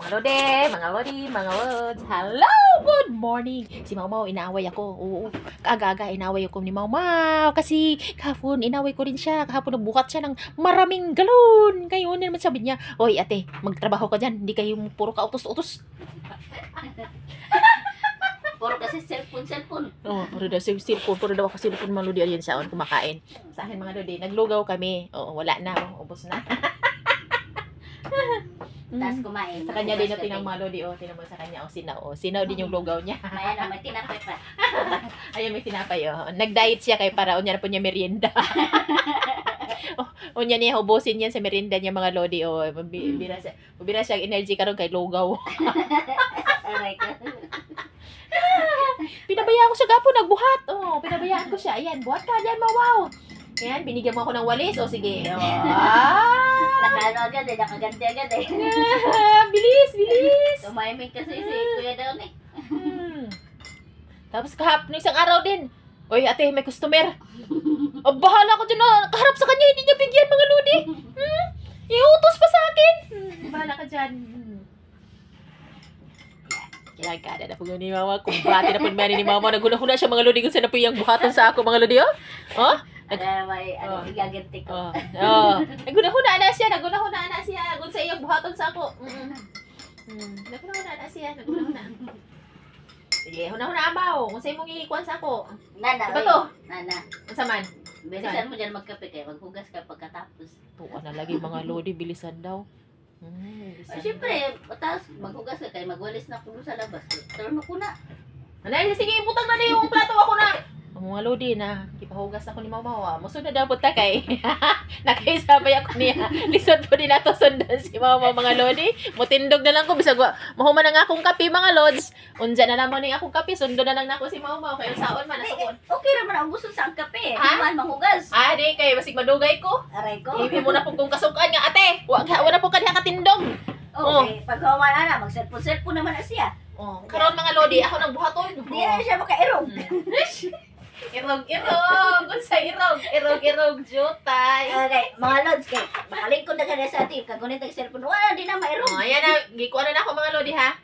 Mga lodi, mga lods. Hello! Good morning! Si Mau Mau, inaaway ako. Oo, kaagaga, inaaway ako ni Mau Mau. Kasi kahapon, inaway ko rin siya. Kahapon, nagbukat siya ng maraming galon. Ngayon, naman sabi niya, "Oy, ate, magtrabaho ka dyan. Hindi kayo puro ka-utos-utos." Puro kasi cellphone. Oh, puro daw cellphone. Puro daw ako cellphone, mga lodi. Ayun siya, kumakain. Sa akin, mga lodi, naglugaw kami. Oo, wala na. Ubos na. Tapos kumain. Sa kanya din na tinang mga lodi. Oh, tinang mo sa kanya. Oh, sinaw din yung lugaw niya. Ayan na, may tinapay pa. Ayun, may tinapay. Oh. Nag-diet siya kay para unya na po niya merienda. Unya niya, ubusin yan sa merienda niya, mga lodi. Oh, mabira siya energy karon kay lugaw. Aray ko. Pinabayaan ko siya gapo, nagbuhat. Oh, pinabayaan ko siya. Ayan, buhat ka dyan, mawaw. Ayan, binigyan mo ako ng walis. O, sige. Oh. Nakano agad eh, nakaganti agad eh. Bilis, bilis. Tumiming kasi si Kuya daw eh. Tapos kahapon, isang araw din. Oy, ate, may customer. Oh, bahala ko dyan na. Kaharap sa kanya, hindi niya bigyan, mga lodi. Iutos pa sa akin. Bahala ka dyan. Kaya kada na po ni mama. Kung bati na po ni mama. Naguna-huna siya, mga lodi. Kung saan na po yung buhaton sa ako, mga lodi. Oh? May igaganti ko. Naguna-huna na siya. Naguna-huna na siya. Kung sa iyong buhaton sa ako. Naguna-huna na siya. Naguna-huna. Sige, huna-huna amaw. Kung sa iyong ikuan sa ako. Nana, diba to? Nana. Ang saman? Bilisan mo dyan magkape kayo. Maghugas ka pagkatapos. Tuwa na lagi mga lodi. Bilisan daw. Siyempre, tapos maghugas ka kayo. Magwalis na kulo sa labas. Turno ko na. Anay, sige, butang na yung plato ako na. Ang mga lodi na, kipahugas ako ni Mama. Muso na dapat ta kay. Nakaisabay ako niya. Lisod po din nato sundan si Mama, mga lodi. Mutindog na lang ko. Bisag, mahuman ang akong kape, mga lods. Unja na naman yung akong kape. Sundo na lang na ako si Mama. Kaya saon man, nasakon. Okay naman ang gusto sa kape. Ha? Naman manghugas. Di kay basig madugay ko. Aray ko. Ibi mo na po kung kasukan nga, ate. Wala po kaniya katindog. Okay, pag human na, mag-cellphone naman na siya. Karon mga lodi, ako nang buhaton. Hindi na siya makairog. Irog. Unsa irog, jutay. Okay, mga lods kay makalingkod na ka sa atin. Kagunit ang cellphone. Wala, di na mairog. Ayan na, gikuha na ako, mga lodi, ha.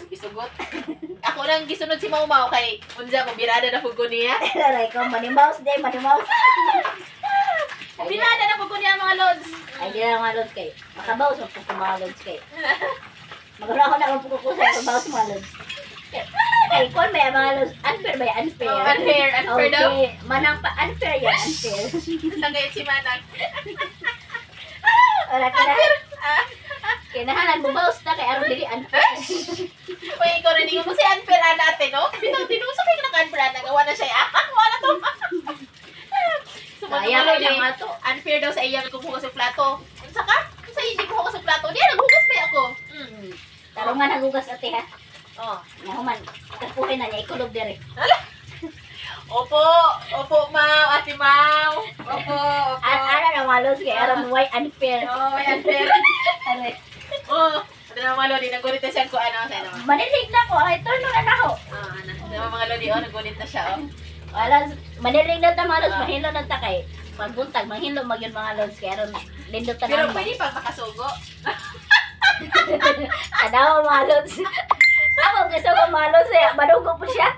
Gisugot. Ako nang gisunod si Mau Mau kay unja mo birada na pug ko niya. Aray ko, manimaus day, manimaus. Birada na pug ko niya, mga lods. Ay, di na mga lods kay. Makabawas mo po mga lods kay. Magula ko na kung pukukusa sa bawas mga lods. Ay, kung may mga lods, unfair ba yan? Unfair. Unfair daw. Okay, manang pa, unfair yan, unfair. Sagay si Manang. Wala ka na. Kinahanan mo bawas na kay Aron dili unfair. Uy, ikaw rin mo si unfair natin, no? Tinuso kayo naka-unfair, nagawa na siya. Wala to. Kaya ko na nga to. Unfair daw sa iyang kumuha sa plato. Unsa ka? Sa hindi ko sa plato. Di, naghugas ba ako? Tarungan nagugas ate ha. Nahuman. Kapuhin na niya, ikulog dire. Opo, Mau, Ate Mau. Opo. Ano na mga lods kay Aron why unfair. May unfair. Aray. Ito na mga lodi, naggulit na siya ko ano sa ino. Manilig na ko, ay turno na ako. Ito na mga lodi, naggulit na siya, Wala, manilig na ta mga lods, mahilo na ta kay. Pagbuntag, mahilo mag yun mga lods kay Aron lindot ta Pero naman. pwede pang makasugo. Ano mga lods? Ako gusto ko mga lods, madugo po siya.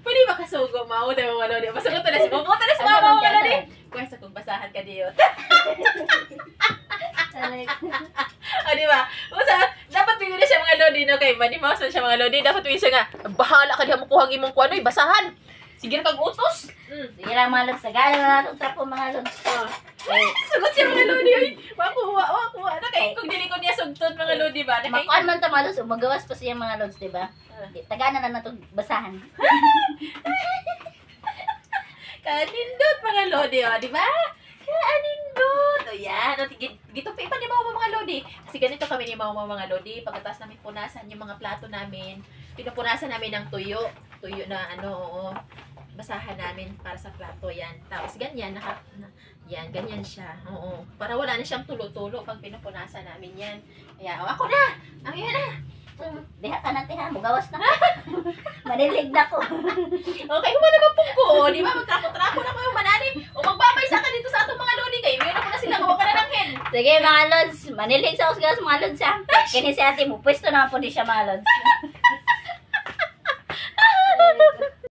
Pwede makasugo, Mau, tayo mga lodi. Masagot na si Mama, na si Mama, mga lodi. Pwesta kung basahan ka diyo. Di ba? Dapat bigyan na siya mga lodi, no? Kay manimaw sa siya mga lodi. Dapat bigyan siya nga, bahala ka diha mo kuhang imong kuano, basahan. Sige na pag-utos. Sige lang mga lods, sagana na natin trapo mga lods. Sagot siya mga lodi. Wakuha. Kung dili ko niya sugtod mga lodi ba? Makuan man ta mga lods, magawas pa siya mga lods, diba? Tagana na natin basahan. Kanindot mga lodi, di ba? Kanindot. O yan. Gito pa ipa ni Mama mga lodi. Kasi ganito kami ni Mama mga lodi. Pagkatapos namin punasan yung mga plato namin, pinupunasan namin ng tuyo. Tuyo na basahan namin para sa plato yan. Tapos ganyan, ganyan siya. Oo. Para wala na siyang tulo-tulo pag pinupunasan namin yan. Kaya, ako na! Ayan na! Diha ka natin ha, magawas na. Manilig na ko. Okay, humana ba po ko? Di ba? Magtrapo-trapo na ko yung manani. O magbabay sa ka dito sa atong mga lodi kayo. Yun ako na sila. Huwag ka na ng Sige mga lods, manilig sa usgas mga lods ha. Kini si ate mo, pwesto naman po di siya mga lods.